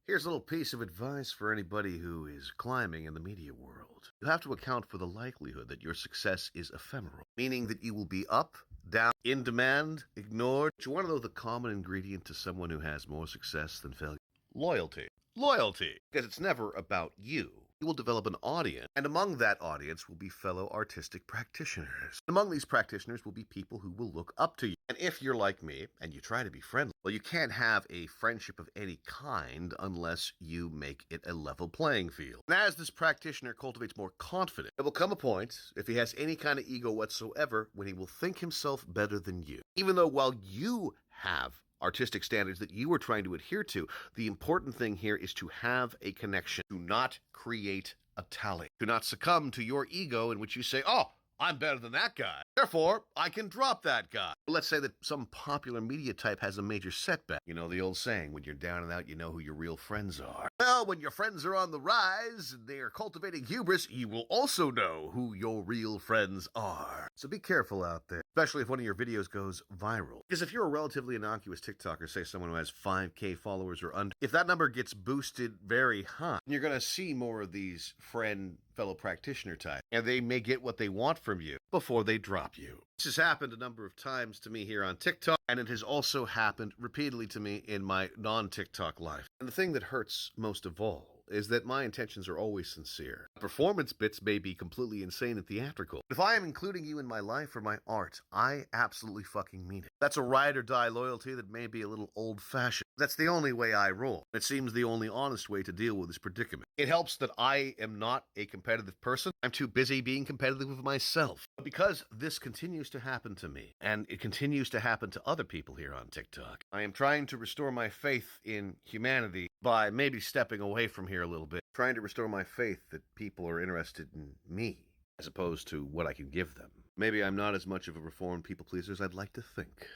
Here's a little piece of advice for anybody who is climbing in the media world. You have to account for the likelihood that your success is ephemeral, meaning that you will be up, down, in demand, ignored. Do you want to know the common ingredient to someone who has more success than failure? Loyalty. Loyalty. Because it's never about you. You will develop an audience, and among that audience will be fellow artistic practitioners. Among these practitioners will be people who will look up to you. And if you're like me and you try to be friendly, well, you can't have a friendship of any kind unless you make it a level playing field. And as this practitioner cultivates more confidence, there will come a point, if he has any kind of ego whatsoever, when he will think himself better than you. Even though while you have artistic standards that you are trying to adhere to, the important thing here is to have a connection. Do not create a tally. Do not succumb to your ego in which you say, oh, I'm better than that guy. Therefore, I can drop that guy. Let's say that some popular media type has a major setback. You know the old saying, when you're down and out, you know who your real friends are. Well, when your friends are on the rise and they are cultivating hubris, you will also know who your real friends are. So be careful out there, especially if one of your videos goes viral. Because if you're a relatively innocuous TikToker, say someone who has 5K followers or under, if that number gets boosted very high, you're going to see more of these fellow practitioner type, and they may get what they want from you before they drop you. This has happened a number of times to me here on TikTok, and it has also happened repeatedly to me in my non-TikTok life. And the thing that hurts most of all is that my intentions are always sincere. Performance bits may be completely insane and theatrical. If I am including you in my life or my art, I absolutely fucking mean it. That's a ride or die loyalty that may be a little old-fashioned. That's the only way I roll. It seems the only honest way to deal with this predicament. It helps that I am not a competitive person. I'm too busy being competitive with myself. But because this continues to happen to me, and it continues to happen to other people here on TikTok, I am trying to restore my faith in humanity by maybe stepping away from here a little bit, trying to restore my faith that people are interested in me as opposed to what I can give them. Maybe I'm not as much of a reformed people pleaser as I'd like to think.